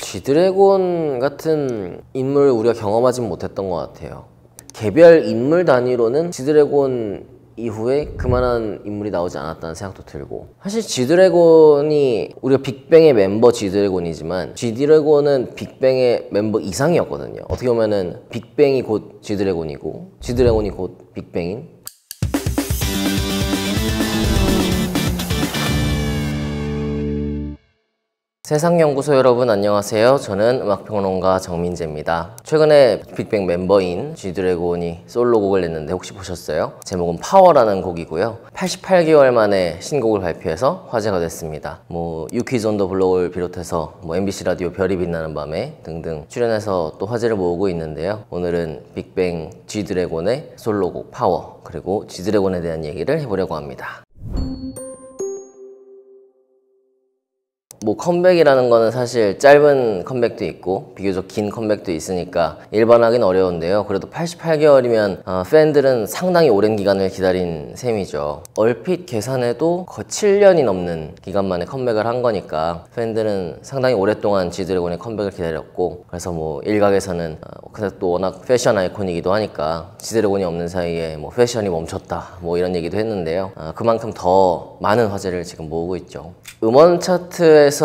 G드래곤 같은 인물을 우리가 경험하진 못했던 것 같아요. 개별 인물 단위로는 G드래곤 이후에 그만한 인물이 나오지 않았다는 생각도 들고, 사실 G드래곤이 우리가 빅뱅의 멤버 G드래곤이지만 G드래곤은 빅뱅의 멤버 이상이었거든요. 어떻게 보면은 빅뱅이 곧 G드래곤이고 G드래곤이 곧 빅뱅인, 세상연구소 여러분 안녕하세요. 저는 음악평론가 정민재입니다. 최근에 빅뱅 멤버인 G드래곤이 솔로곡을 냈는데 혹시 보셨어요? 제목은 파워라는 곡이고요. 88개월 만에 신곡을 발표해서 화제가 됐습니다. 유키즈 온 더 블록을 비롯해서 MBC 라디오 별이 빛나는 밤에 등등 출연해서 또 화제를 모으고 있는데요. 오늘은 빅뱅 G드래곤의 솔로곡 파워, 그리고 G드래곤에 대한 얘기를 해보려고 합니다. 컴백이라는 거는 사실 짧은 컴백도 있고 비교적 긴 컴백도 있으니까 일반하기는 어려운데요. 그래도 88개월이면 팬들은 상당히 오랜 기간을 기다린 셈이죠. 얼핏 계산해도 거의 7년이 넘는 기간 만에 컴백을 한 거니까 팬들은 상당히 오랫동안 G드래곤의 컴백을 기다렸고, 그래서 일각에서는 근데 또 워낙 패션 아이콘이기도 하니까 G드래곤이 없는 사이에 패션이 멈췄다 이런 얘기도 했는데요. 그만큼 더 많은 화제를 지금 모으고 있죠. 음원 차트에서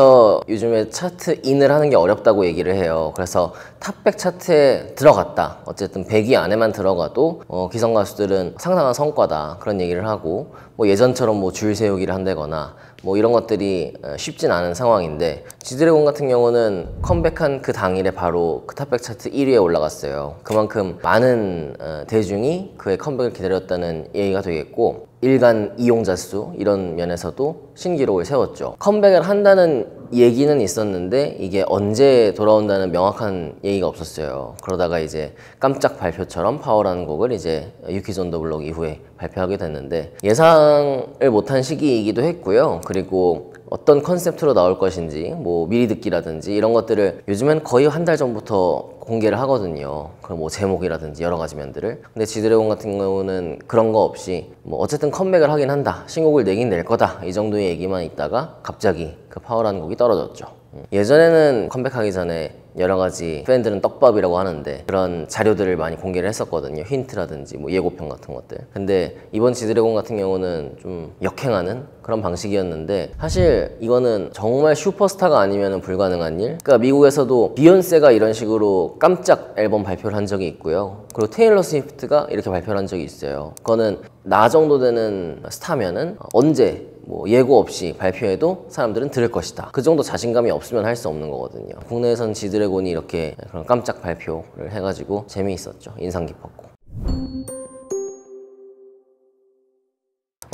요즘에 차트 인을 하는 게 어렵다고 얘기를 해요. 그래서 탑100 차트에 들어갔다, 어쨌든 100위 안에만 들어가도 기성 가수들은 상당한 성과다, 그런 얘기를 하고, 예전처럼 줄 세우기를 한다거나 이런 것들이 쉽진 않은 상황인데, G드래곤 같은 경우는 컴백한 그 당일에 바로 그 탑100 차트 1위에 올라갔어요. 그만큼 많은 대중이 그의 컴백을 기다렸다는 얘기가 되겠고, 일간 이용자 수 이런 면에서도 신기록을 세웠죠. 컴백을 한다는 얘기는 있었는데 이게 언제 돌아온다는 명확한 얘기가 없었어요. 그러다가 이제 깜짝 발표처럼 파워라는 곡을 이제 유키즈 온 더 블록 이후에 발표하게 됐는데, 예상을 못한 시기이기도 했고요. 그리고 어떤 컨셉트로 나올 것인지 미리 듣기라든지 이런 것들을 요즘엔 거의 한 달 전부터 공개를 하거든요. 그럼 제목이라든지 여러 가지 면들을. 근데 G드래곤 같은 경우는 그런 거 없이 어쨌든 컴백을 하긴 한다, 신곡을 내긴 낼 거다, 이 정도의 얘기만 있다가 갑자기 그 파워라는 곡이 떨어졌죠. 예전에는 컴백하기 전에 여러 가지 팬들은 떡밥이라고 하는데 그런 자료들을 많이 공개를 했었거든요. 힌트라든지 예고편 같은 것들. 근데 이번 G드래곤 같은 경우는 좀 역행하는 그런 방식이었는데, 사실 이거는 정말 슈퍼스타가 아니면 불가능한 일. 그러니까 미국에서도 비욘세가 이런 식으로 깜짝 앨범 발표를 한 적이 있고요. 그리고 테일러 스위프트가 이렇게 발표를 한 적이 있어요. 그거는 나 정도 되는 스타면은 언제 예고 없이 발표해도 사람들은 들을 것이다, 그 정도 자신감이 없으면 할 수 없는 거거든요. 국내에선 G드래곤이 이렇게 그런 깜짝 발표를 해가지고 재미있었죠. 인상 깊었고.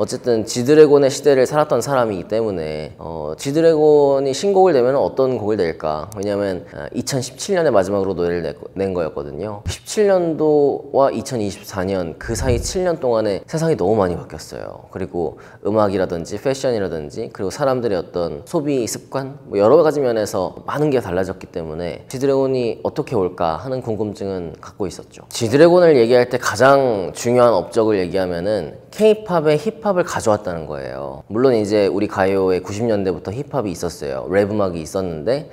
어쨌든 G드래곤의 시대를 살았던 사람이기 때문에 G드래곤이 신곡을 내면 어떤 곡을 낼까? 왜냐면 2017년에 마지막으로 노래를 낸 거였거든요. 17년도와 2024년 그 사이 7년 동안에 세상이 너무 많이 바뀌었어요. 그리고 음악이라든지 패션이라든지 그리고 사람들의 어떤 소비 습관 여러 가지 면에서 많은 게 달라졌기 때문에 G드래곤이 어떻게 올까 하는 궁금증은 갖고 있었죠. G드래곤을 얘기할 때 가장 중요한 업적을 얘기하면은 K-팝의 힙합을 가져왔다는 거예요. 물론 이제 우리 가요의 90년대부터 힙합이 있었어요. 랩 음악이 있었는데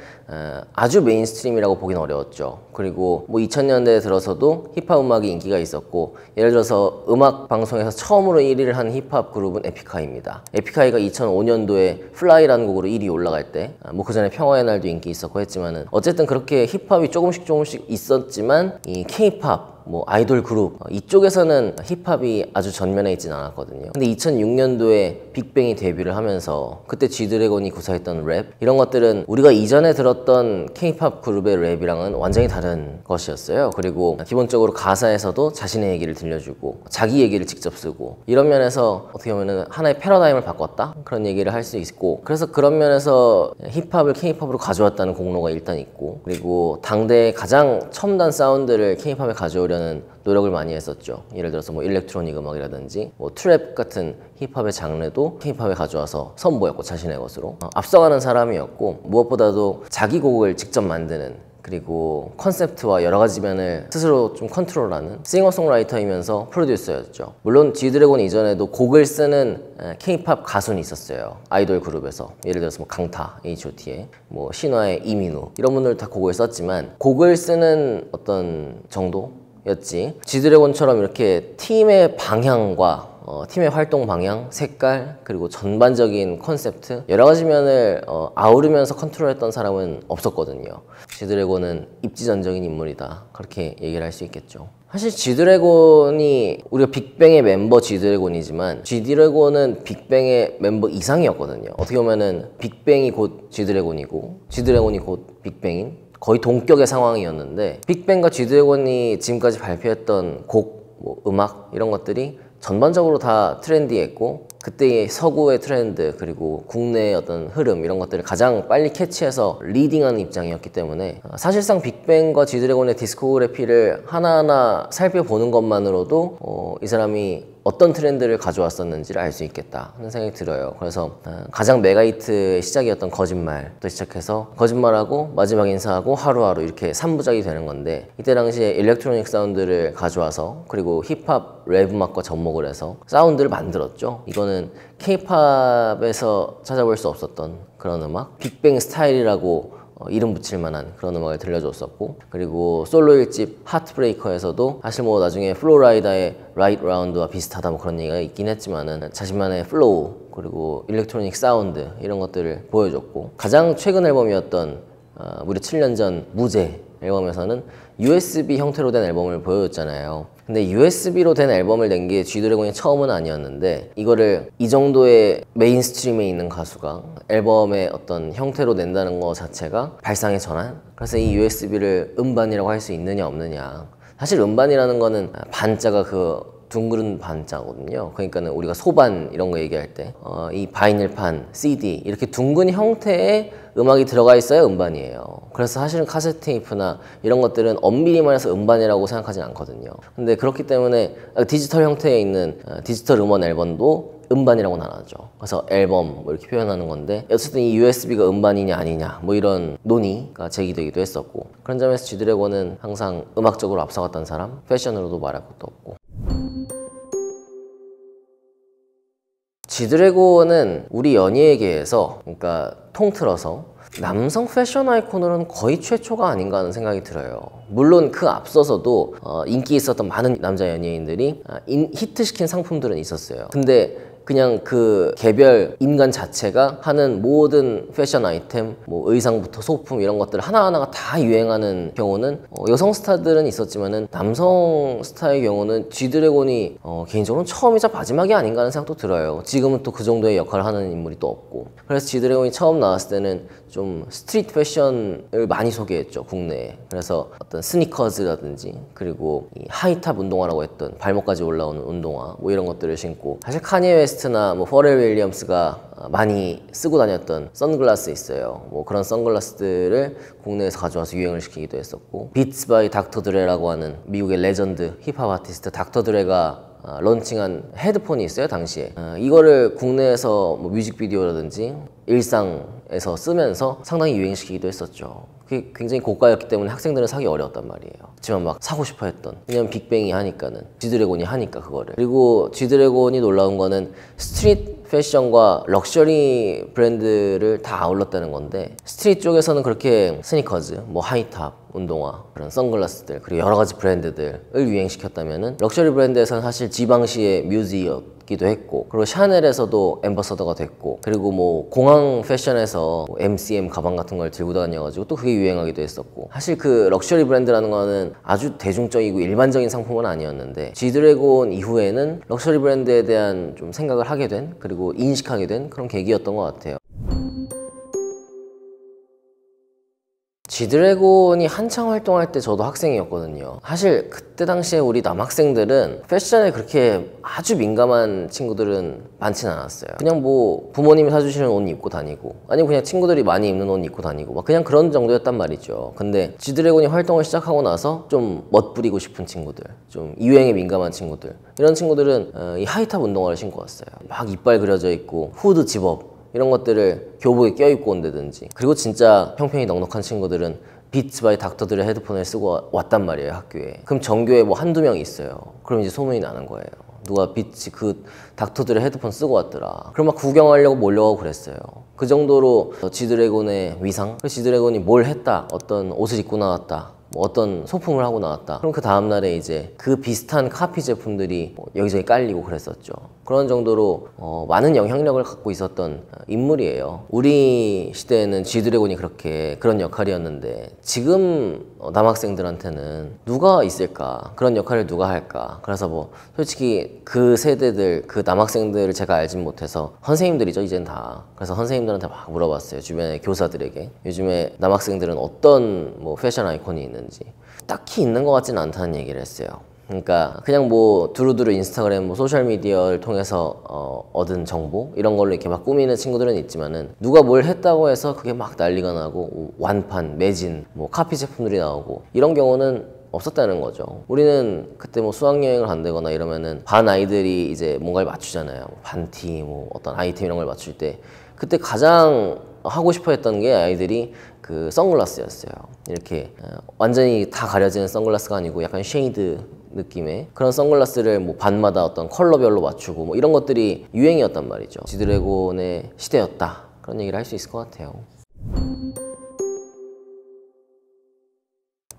아주 메인스트림이라고 보긴 어려웠죠. 그리고 2000년대에 들어서도 힙합 음악이 인기가 있었고, 예를 들어서 음악 방송에서 처음으로 1위를 한 힙합 그룹은 에픽하이입니다. 에픽하이가 2005년도에 플라이라는 곡으로 1위 올라갈 때, 그 전에 평화의 날도 인기 있었고 했지만은 어쨌든 그렇게 힙합이 조금씩 있었지만 이 K-팝 아이돌 그룹 이쪽에서는 힙합이 아주 전면에 있진 않았거든요. 근데 2006년도에 빅뱅이 데뷔를 하면서 그때 G드래곤이 구사했던 랩 이런 것들은 우리가 이전에 들었던 K-팝 그룹의 랩이랑은 완전히 다른 것이었어요. 그리고 기본적으로 가사에서도 자신의 얘기를 들려주고 자기 얘기를 직접 쓰고, 이런 면에서 어떻게 보면 하나의 패러다임을 바꿨다, 그런 얘기를 할 수 있고, 그래서 그런 면에서 힙합을 K-팝으로 가져왔다는 공로가 일단 있고, 그리고 당대의 가장 첨단 사운드를 K-팝에 가져오려는 노력을 많이 했었죠. 예를 들어서 일렉트로닉 음악이라든지 트랩 같은 힙합의 장르도 K-팝에 가져와서 선보였고 자신의 것으로 앞서가는 사람이었고, 무엇보다도 자기 곡을 직접 만드는 그리고 컨셉트와 여러 가지 면을 스스로 좀 컨트롤하는 싱어송라이터이면서 프로듀서였죠. 물론 G드래곤 이전에도 곡을 쓰는 K-팝 가수는 있었어요. 아이돌 그룹에서. 예를 들어서 뭐 강타, H.O.T의 뭐 신화의 이민우 이런 분들 다 곡을 썼지만 곡을 쓰는 어떤 정도였지 G드래곤처럼 이렇게 팀의 방향과 팀의 활동 방향, 색깔, 그리고 전반적인 컨셉트 여러 가지 면을 아우르면서 컨트롤했던 사람은 없었거든요. G드래곤은 입지전적인 인물이다. 그렇게 얘기를 할 수 있겠죠. 사실 G드래곤이 우리가 빅뱅의 멤버 G드래곤이지만 G드래곤은 빅뱅의 멤버 이상이었거든요. 어떻게 보면은 빅뱅이 곧 G드래곤이고 G드래곤이 곧 빅뱅인 거의 동격의 상황이었는데 빅뱅과 G드래곤이 지금까지 발표했던 곡, 뭐 음악 이런 것들이 전반적으로 다 트렌디했고 그때의 서구의 트렌드 그리고 국내의 어떤 흐름 이런 것들을 가장 빨리 캐치해서 리딩하는 입장이었기 때문에 사실상 빅뱅과 G드래곤의 디스코그래피를 하나하나 살펴보는 것만으로도 이 사람이 어떤 트렌드를 가져왔었는지를 알 수 있겠다 하는 생각이 들어요. 그래서 가장 메가히트의 시작이었던 거짓말부터 시작해서 거짓말하고 마지막 인사하고 하루하루 이렇게 3부작이 되는 건데 이때 당시에 일렉트로닉 사운드를 가져와서 그리고 힙합 랩 음악과 접목을 해서 사운드를 만들었죠. 이거는 K-팝에서 찾아볼 수 없었던 그런 음악 빅뱅 스타일이라고 이름 붙일 만한 그런 음악을 들려줬었고 그리고 솔로 1집 하트브레이커에서도 사실 뭐 나중에 플로라이다의 라이트 라운드와 비슷하다 뭐 그런 얘기가 있긴 했지만은 자신만의 플로우 그리고 일렉트로닉 사운드 이런 것들을 보여줬고 가장 최근 앨범이었던 무려 7년 전 무제 앨범에서는 USB 형태로 된 앨범을 보여줬잖아요. 근데 USB로 된 앨범을 낸 게 G드래곤이 처음은 아니었는데 이거를 이 정도의 메인스트림에 있는 가수가 앨범의 어떤 형태로 낸다는 것 자체가 발상의 전환? 그래서 이 USB를 음반이라고 할 수 있느냐 없느냐 사실 음반이라는 거는 반자가 그 둥그런 반자거든요. 그러니까는 우리가 소반 이런 거 얘기할 때 이 바이닐판, CD 이렇게 둥근 형태의 음악이 들어가 있어야 음반이에요. 그래서 사실은 카세트 테이프나 이런 것들은 엄밀히 말해서 음반이라고 생각하진 않거든요. 근데 그렇기 때문에 디지털 형태에 있는 디지털 음원 앨범도 음반이라고 나눠죠. 그래서 앨범 뭐 이렇게 표현하는 건데 어쨌든 이 USB가 음반이냐 아니냐 뭐 이런 논의가 제기되기도 했었고 그런 점에서 G드래곤은 항상 음악적으로 앞서갔던 사람, 패션으로도 말할 것도 없고 G드래곤은 우리 연예계에서 그러니까 통틀어서 남성 패션 아이콘으로는 거의 최초가 아닌가 하는 생각이 들어요. 물론 그 앞서서도 인기 있었던 많은 남자 연예인들이 히트시킨 상품들은 있었어요. 근데 그냥 그 개별 인간 자체가 하는 모든 패션 아이템, 뭐 의상부터 소품 이런 것들 하나하나가 다 유행하는 경우는 여성 스타들은 있었지만은 남성 스타의 경우는 G드래곤이 개인적으로는 처음이자 마지막이 아닌가 하는 생각도 들어요. 지금은 또 그 정도의 역할을 하는 인물이 또 없고 그래서 G드래곤이 처음 나왔을 때는 좀 스트리트 패션을 많이 소개했죠, 국내에. 그래서 어떤 스니커즈라든지 그리고 이 하이탑 운동화라고 했던 발목까지 올라오는 운동화 뭐 이런 것들을 신고 사실 카니에 웨스트나 뭐 퍼렐 윌리엄스가 많이 쓰고 다녔던 선글라스 있어요. 뭐 그런 선글라스들을 국내에서 가져와서 유행을 시키기도 했었고 비츠 바이 닥터 드레라고 하는 미국의 레전드 힙합 아티스트 닥터 드레가 런칭한 헤드폰이 있어요, 당시에. 이거를 국내에서 뭐 뮤직비디오라든지 일상에서 쓰면서 상당히 유행시키기도 했었죠. 그게 굉장히 고가였기 때문에 학생들은 사기 어려웠단 말이에요. 하지만 막 사고 싶어 했던. 왜냐면 빅뱅이 하니까는. G드래곤이 하니까 그거를. 그리고 G드래곤이 놀라운 거는 스트리트 패션과 럭셔리 브랜드를 다 아울렀다는 건데 스트리트 쪽에서는 그렇게 스니커즈, 뭐 하이탑, 운동화, 그런 선글라스들 그리고 여러 가지 브랜드들을 유행시켰다면은 럭셔리 브랜드에서는 사실 지방시의 뮤즈였기도 했고 그리고 샤넬에서도 앰버서더가 됐고 그리고 뭐 공항 패션에서 뭐 MCM 가방 같은 걸 들고 다녀가지고 또 그게 유행하기도 했었고 사실 그 럭셔리 브랜드라는 거는 아주 대중적이고 일반적인 상품은 아니었는데 G드래곤 이후에는 럭셔리 브랜드에 대한 좀 생각을 하게 된 그리고 인식하게 된 그런 계기였던 것 같아요. G드래곤이 한창 활동할 때 저도 학생이었거든요. 사실 그때 당시에 우리 남학생들은 패션에 그렇게 아주 민감한 친구들은 많진 않았어요. 그냥 뭐 부모님이 사주시는 옷 입고 다니고 아니면 그냥 친구들이 많이 입는 옷 입고 다니고 막 그냥 그런 정도였단 말이죠. 근데 G드래곤이 활동을 시작하고 나서 좀 멋부리고 싶은 친구들, 좀 유행에 민감한 친구들 이런 친구들은 이 하이탑 운동화를 신고 왔어요. 막 이빨 그려져 있고 후드 집업 이런 것들을 교복에 껴입고 온다든지 그리고 진짜 형편이 넉넉한 친구들은 비츠 바이 닥터들의 헤드폰을 쓰고 왔단 말이에요, 학교에. 그럼 전교에 뭐 한두 명 있어요. 그럼 이제 소문이 나는 거예요. 누가 비츠 그 닥터들의 헤드폰 쓰고 왔더라. 그럼 막 구경하려고 몰려가고 그랬어요. 그 정도로 지드래곤의 위상, 지드래곤이 뭘 했다, 어떤 옷을 입고 나왔다, 뭐 어떤 소품을 하고 나왔다. 그럼 그 다음날에 이제 그 비슷한 카피 제품들이 뭐 여기저기 깔리고 그랬었죠. 그런 정도로 많은 영향력을 갖고 있었던 인물이에요. 우리 시대에는 지드래곤이 그렇게 그런 역할이었는데 지금 남학생들한테는 누가 있을까? 그런 역할을 누가 할까? 그래서 뭐 솔직히 그 세대들, 그 남학생들을 제가 알진 못해서 선생님들이죠, 이젠 다. 그래서 선생님들한테 막 물어봤어요, 주변의 교사들에게. 요즘에 남학생들은 어떤 뭐 패션 아이콘이 있는지. 딱히 있는 것 같지는 않다는 얘기를 했어요. 그러니까 그냥 뭐 두루두루 인스타그램, 뭐 소셜미디어를 통해서 얻은 정보 이런 걸로 이렇게 막 꾸미는 친구들은 있지만은 누가 뭘 했다고 해서 그게 막 난리가 나고 완판, 매진, 뭐 카피 제품들이 나오고 이런 경우는 없었다는 거죠. 우리는 그때 뭐 수학여행을 간다거나 이러면은 반 아이들이 이제 뭔가를 맞추잖아요. 반티, 뭐 어떤 아이템 이런 걸 맞출 때 그때 가장 하고 싶어 했던 게 아이들이 그 선글라스였어요. 이렇게 완전히 다 가려지는 선글라스가 아니고 약간 쉐이드 느낌의 그런 선글라스를 뭐 반마다 어떤 컬러별로 맞추고 뭐 이런 것들이 유행이었단 말이죠. 지드래곤의 시대였다, 그런 얘기를 할 수 있을 것 같아요.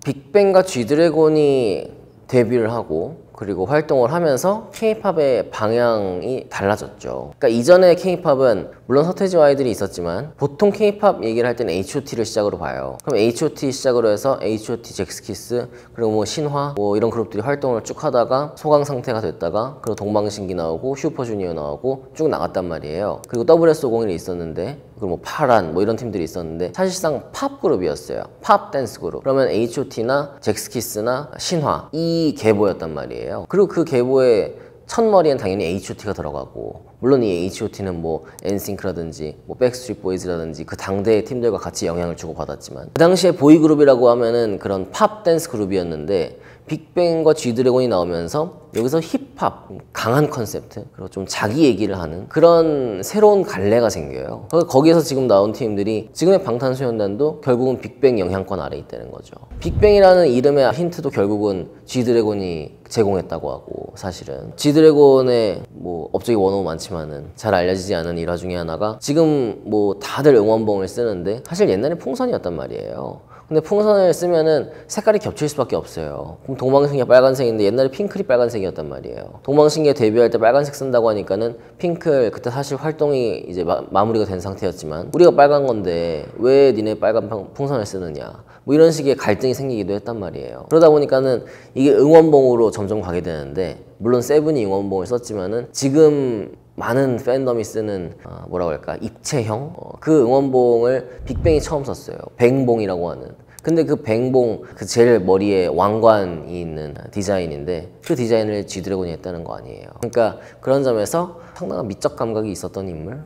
빅뱅과 지드래곤이 데뷔를 하고 그리고 활동을 하면서 K-팝의 방향이 달라졌죠. 그러니까 이전에 K-팝은 물론 서태지와 아이들이 있었지만 보통 K-팝 얘기를 할 때는 H.O.T를 시작으로 봐요. 그럼 H.O.T 시작으로 해서 H.O.T, 잭스키스, 그리고 뭐 신화 뭐 이런 그룹들이 활동을 쭉 하다가 소강 상태가 됐다가 그리고 동방신기 나오고 슈퍼주니어 나오고 쭉 나갔단 말이에요. 그리고 WS501이 있었는데 그리고 뭐 파란 뭐 이런 팀들이 있었는데 사실상 팝 그룹이었어요. 팝 댄스 그룹. 그러면 H.O.T나 잭스키스나 신화 이 계보였단 말이에요. 그리고 그 계보의 첫머리엔 당연히 H.O.T가 들어가고, 물론 이 H.O.T는 뭐 엔싱크라든지 뭐 백스트리트 보이즈라든지 그 당대의 팀들과 같이 영향을 주고 받았지만 그 당시에 보이그룹이라고 하면은 그런 팝 댄스 그룹이었는데 빅뱅과 G드래곤이 나오면서 여기서 힙합, 강한 컨셉트, 그리고 좀 자기 얘기를 하는 그런 새로운 갈래가 생겨요. 거기에서 지금 나온 팀들이 지금의 방탄소년단도 결국은 빅뱅 영향권 아래에 있다는 거죠. 빅뱅이라는 이름의 힌트도 결국은 G드래곤이 제공했다고 하고, 사실은 G드래곤의 뭐 업적이 워낙 많지만은 잘 알려지지 않은 일화 중에 하나가 지금 뭐 다들 응원봉을 쓰는데 사실 옛날에 풍선이었단 말이에요. 근데 풍선을 쓰면은 색깔이 겹칠 수밖에 없어요. 그럼 동방신기가 빨간색인데 옛날에 핑클이 빨간색이었단 말이에요. 동방신기가 데뷔할 때 빨간색 쓴다고 하니까는 핑클 그때 사실 활동이 이제 마무리가 된 상태였지만 우리가 빨간 건데 왜 니네 빨간 풍선을 쓰느냐, 뭐 이런 식의 갈등이 생기기도 했단 말이에요. 그러다 보니까는 이게 응원봉으로 점점 가게 되는데, 물론 세븐이 응원봉을 썼지만은 지금 많은 팬덤이 쓰는 뭐라고 할까, 입체형 그 응원봉을 빅뱅이 처음 썼어요. 뱅봉이라고 하는. 근데 그 뱅봉 그 제일 머리에 왕관이 있는 디자인인데 그 디자인을 G드래곤이 했다는 거 아니에요. 그러니까 그런 점에서 상당한 미적 감각이 있었던 인물.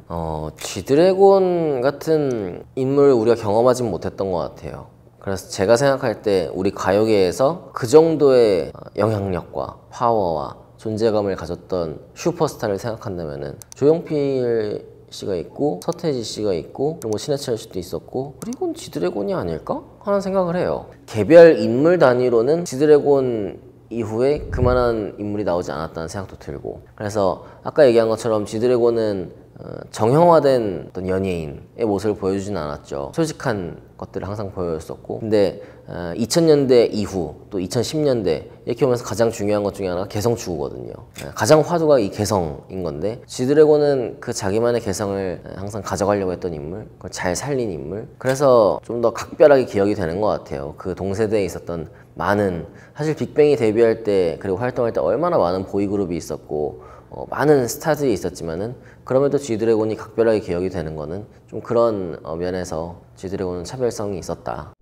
G드래곤 같은 인물 우리가 경험하진 못했던 것 같아요. 그래서 제가 생각할 때 우리 가요계에서 그 정도의 영향력과 파워와 존재감을 가졌던 슈퍼스타를 생각한다면은 조용필 씨가 있고 서태지 씨가 있고 그리고 뭐 신해철 씨도 있었고, 그리고 G드래곤이 아닐까 하는 생각을 해요. 개별 인물 단위로는 G드래곤 이후에 그만한 인물이 나오지 않았다는 생각도 들고, 그래서 아까 얘기한 것처럼 G드래곤은 정형화된 어떤 연예인의 모습을 보여주진 않았죠. 솔직한 것들을 항상 보여줬었고, 근데 2000년대 이후 또 2010년대 이렇게 오면서 가장 중요한 것 중에 하나가 개성 추구거든요. 가장 화두가 이 개성인 건데 G드래곤은 그 자기만의 개성을 항상 가져가려고 했던 인물, 그걸 잘 살린 인물. 그래서 좀 더 각별하게 기억이 되는 것 같아요. 그 동세대에 있었던 많은, 사실 빅뱅이 데뷔할 때 그리고 활동할 때 얼마나 많은 보이그룹이 있었고 많은 스타들이 있었지만은 그럼에도 G드래곤이 각별하게 기억이 되는 거는 좀 그런 면에서 G드래곤은 차별성이 있었다.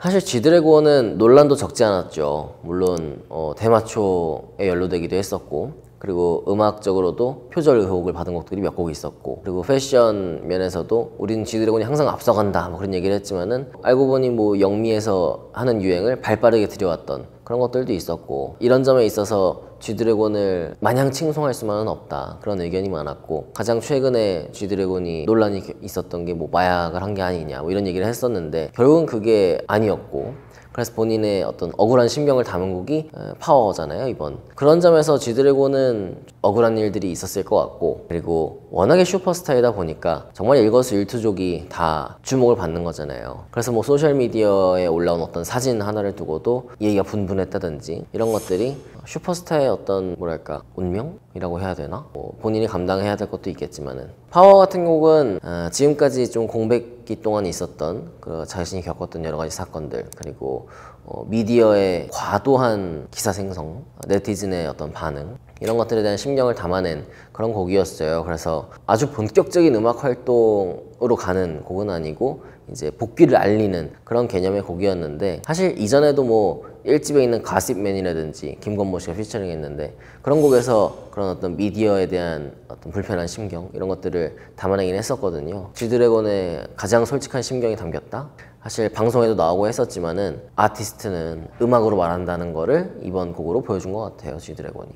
사실 G드래곤은 논란도 적지 않았죠. 물론 대마초에 연루되기도 했었고, 그리고 음악적으로도 표절 의혹을 받은 곡들이 몇 곡 있었고, 그리고 패션 면에서도 우리는 G드래곤이 항상 앞서간다 뭐 그런 얘기를 했지만은 알고 보니 뭐 영미에서 하는 유행을 발빠르게 들여왔던 그런 것들도 있었고, 이런 점에 있어서 G드래곤을 마냥 칭송할 수만은 없다 그런 의견이 많았고, 가장 최근에 G드래곤이 논란이 있었던 게 뭐 마약을 한 게 아니냐 뭐 이런 얘기를 했었는데, 결국은 그게 아니었고, 그래서 본인의 어떤 억울한 심경을 담은 곡이 파워잖아요, 이번. 그런 점에서 G드래곤은 억울한 일들이 있었을 것 같고, 그리고 워낙에 슈퍼스타이다 보니까 정말 일거수일투족이 다 주목을 받는 거잖아요. 그래서 뭐 소셜미디어에 올라온 어떤 사진 하나를 두고도 얘기가 분분했다든지 이런 것들이 슈퍼스타의 어떤 뭐랄까 운명이라고 해야 되나? 뭐 본인이 감당해야 될 것도 있겠지만은, 파워 같은 곡은 지금까지 좀 공백기 동안 있었던 그 자신이 겪었던 여러 가지 사건들, 그리고 미디어의 과도한 기사 생성, 네티즌의 어떤 반응, 이런 것들에 대한 심경을 담아낸 그런 곡이었어요. 그래서 아주 본격적인 음악 활동으로 가는 곡은 아니고 이제 복귀를 알리는 그런 개념의 곡이었는데, 사실 이전에도 뭐 1집에 있는 가십맨이라든지 김건모 씨가 피처링 했는데, 그런 곡에서 그런 어떤 미디어에 대한 어떤 불편한 심경 이런 것들을 담아내긴 했었거든요. G드래곤의 가장 솔직한 심경이 담겼다? 사실 방송에도 나오고 했었지만은 아티스트는 음악으로 말한다는 거를 이번 곡으로 보여준 것 같아요, G드래곤이.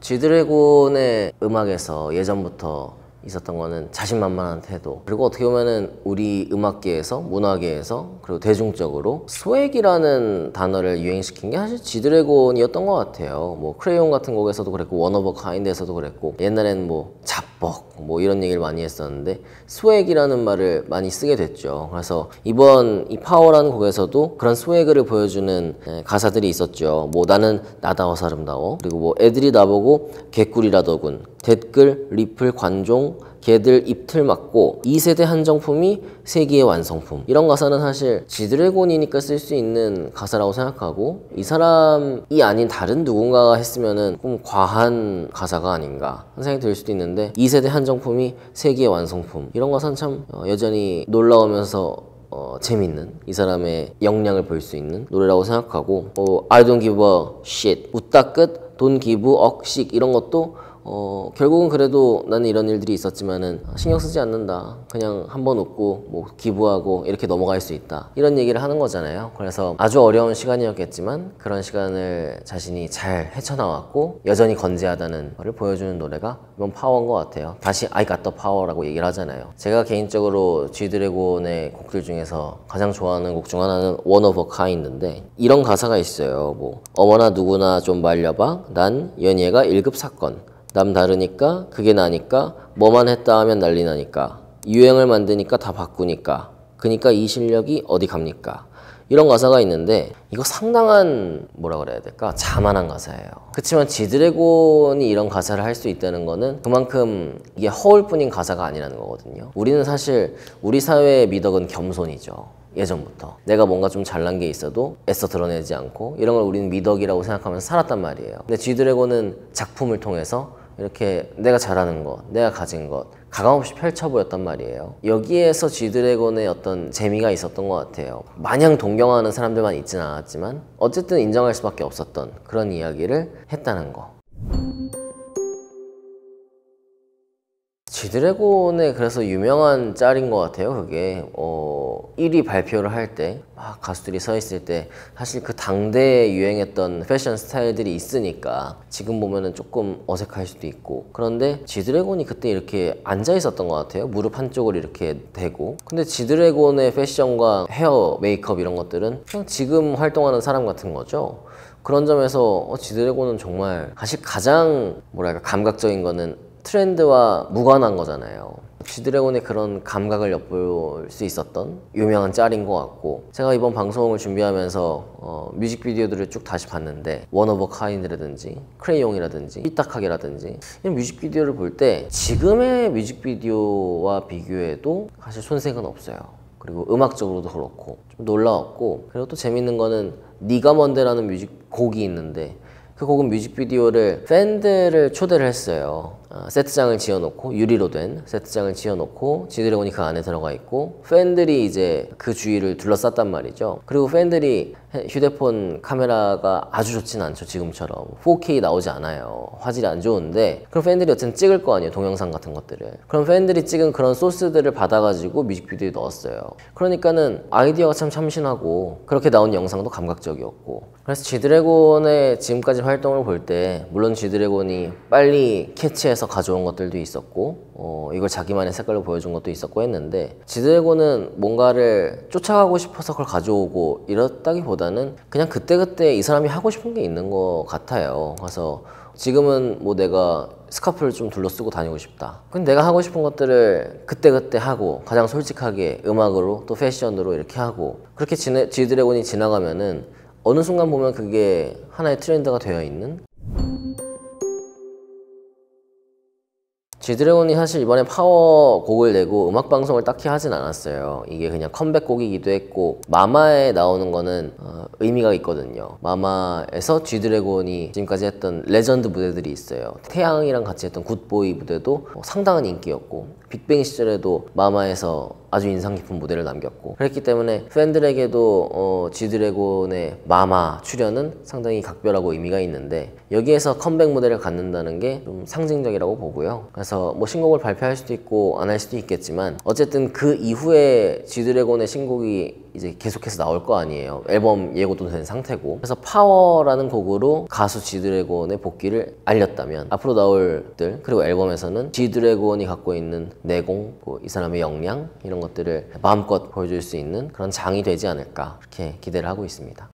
G드래곤의 음악에서 예전부터 있었던 거는 자신만만한 태도, 그리고 어떻게 보면은 우리 음악계에서, 문화계에서, 그리고 대중적으로 스웩이라는 단어를 유행시킨 게 사실 G드래곤이었던 것 같아요. 뭐 크레용 같은 곡에서도 그랬고, 원 오브 카인드에서도 그랬고, 옛날에는 뭐 잡벅 뭐 이런 얘기를 많이 했었는데 스웩이라는 말을 많이 쓰게 됐죠. 그래서 이번 이 파워라는 곡에서도 그런 스웩을 보여주는 가사들이 있었죠. 뭐 나는 나다워서 아름다워, 그리고 뭐 애들이 나보고 개꿀이라더군, 댓글, 리플, 관종, 걔들 입틀 맞고 2세대 한정품이 세기의 완성품. 이런 가사는 사실 G드래곤이니까 쓸 수 있는 가사라고 생각하고, 이 사람이 아닌 다른 누군가가 했으면은 좀 과한 가사가 아닌가 하는 생각이 들 수도 있는데, 2세대 한정품이 세기의 완성품, 이런 가사는 참 여전히 놀라우면서 재밌는, 이 사람의 역량을 볼 수 있는 노래라고 생각하고, I don't give a shit, 웃다 끝, don't give a shit, 이런 것도 결국은 그래도 나는 이런 일들이 있었지만은 신경 쓰지 않는다, 그냥 한번 웃고 뭐 기부하고 이렇게 넘어갈 수 있다, 이런 얘기를 하는 거잖아요. 그래서 아주 어려운 시간이었겠지만 그런 시간을 자신이 잘 헤쳐나왔고 여전히 건재하다는 걸 보여주는 노래가 이번 파워인 것 같아요. 다시 I got the power라고 얘기를 하잖아요. 제가 개인적으로 G드래곤의 곡들 중에서 가장 좋아하는 곡 중 하나는 One of a Kind인데, 이런 가사가 있어요. 뭐 어머나 누구나 좀 말려봐, 난 연예가 1급 사건, 남 다르니까 그게 나니까 뭐만 했다 하면 난리 나니까 유행을 만드니까 다 바꾸니까 그니까 이 실력이 어디 갑니까? 이런 가사가 있는데, 이거 상당한 뭐라 그래야 될까? 자만한 가사예요. 그렇지만 G드래곤이 이런 가사를 할 수 있다는 거는 그만큼 이게 허울뿐인 가사가 아니라는 거거든요. 우리는 사실 우리 사회의 미덕은 겸손이죠. 예전부터 내가 뭔가 좀 잘난 게 있어도 애써 드러내지 않고, 이런 걸 우리는 미덕이라고 생각하면서 살았단 말이에요. 근데 G드래곤은 작품을 통해서 이렇게 내가 잘하는 것, 내가 가진 것 가감없이 펼쳐 보였단 말이에요. 여기에서 G드래곤의 어떤 재미가 있었던 것 같아요. 마냥 동경하는 사람들만 있지는 않았지만 어쨌든 인정할 수밖에 없었던 그런 이야기를 했다는 거. G드래곤의 그래서 유명한 짤인 것 같아요. 그게 1위 발표를 할 때 막 가수들이 서 있을 때 사실 그 당대에 유행했던 패션 스타일들이 있으니까 지금 보면은 조금 어색할 수도 있고, 그런데 G드래곤이 그때 이렇게 앉아 있었던 것 같아요. 무릎 한쪽을 이렇게 대고. 근데 G드래곤의 패션과 헤어, 메이크업 이런 것들은 그냥 지금 활동하는 사람 같은 거죠. 그런 점에서 G드래곤은 정말 사실 가장 뭐랄까 감각적인 거는 트렌드와 무관한 거잖아요. G드래곤의 그런 감각을 엿볼 수 있었던 유명한 짤인 것 같고, 제가 이번 방송을 준비하면서 뮤직비디오들을 쭉 다시 봤는데 원 오브 카인드라든지 크레용이라든지 삐딱하게라든지 이런 뮤직비디오를 볼 때 지금의 뮤직비디오와 비교해도 사실 손색은 없어요. 그리고 음악적으로도 그렇고 좀 놀라웠고, 그리고 또 재밌는 거는 네가 뭔데라는 곡이 있는데, 그 곡은 뮤직비디오를 팬들을 초대를 했어요. 세트장을 지어놓고 유리로 된 세트장을 지어놓고 지드래곤이 그 안에 들어가 있고 팬들이 이제 그 주위를 둘러쌌단 말이죠. 그리고 팬들이 휴대폰 카메라가 아주 좋진 않죠. 지금처럼 4K 나오지 않아요. 화질이 안 좋은데 그럼 팬들이 어쨌든 찍을 거 아니에요. 동영상 같은 것들을. 그럼 팬들이 찍은 그런 소스들을 받아가지고 뮤직비디오에 넣었어요. 그러니까는 아이디어가 참 참신하고 그렇게 나온 영상도 감각적이었고, 그래서 지드래곤의 지금까지 활동을 볼 때 물론 지드래곤이 빨리 캐치해서 가져온 것들도 있었고 이걸 자기만의 색깔로 보여준 것도 있었고 했는데, 지드래곤은 뭔가를 쫓아가고 싶어서 그걸 가져오고 이렇다기보다는 그냥 그때그때 이 사람이 하고 싶은 게 있는 것 같아요. 그래서 지금은 뭐 내가 스카프를 좀 둘러쓰고 다니고 싶다. 근데 내가 하고 싶은 것들을 그때그때 하고 가장 솔직하게 음악으로 또 패션으로 이렇게 하고 그렇게 지드래곤이 지나가면은 어느 순간 보면 그게 하나의 트렌드가 되어 있는. 지드래곤이 사실 이번에 파워 곡을 내고 음악방송을 딱히 하진 않았어요. 이게 그냥 컴백곡이기도 했고, 마마에 나오는 거는 의미가 있거든요. 마마에서 지드래곤이 지금까지 했던 레전드 무대들이 있어요. 태양이랑 같이 했던 굿보이 무대도 상당한 인기였고, 빅뱅 시절에도 마마에서 아주 인상 깊은 무대를 남겼고, 그랬기 때문에 팬들에게도 지드래곤의 마마 출연은 상당히 각별하고 의미가 있는데, 여기에서 컴백 무대를 갖는다는 게 좀 상징적이라고 보고요. 그래서 뭐 신곡을 발표할 수도 있고 안 할 수도 있겠지만 어쨌든 그 이후에 지드래곤의 신곡이 이제 계속해서 나올 거 아니에요. 앨범 예고도 된 상태고. 그래서 파워라는 곡으로 가수 지드래곤의 복귀를 알렸다면 앞으로 나올 들, 그리고 앨범에서는 지드래곤이 갖고 있는 내공, 이 사람의 역량, 이런 것들을 마음껏 보여줄 수 있는 그런 장이 되지 않을까, 그렇게 기대를 하고 있습니다.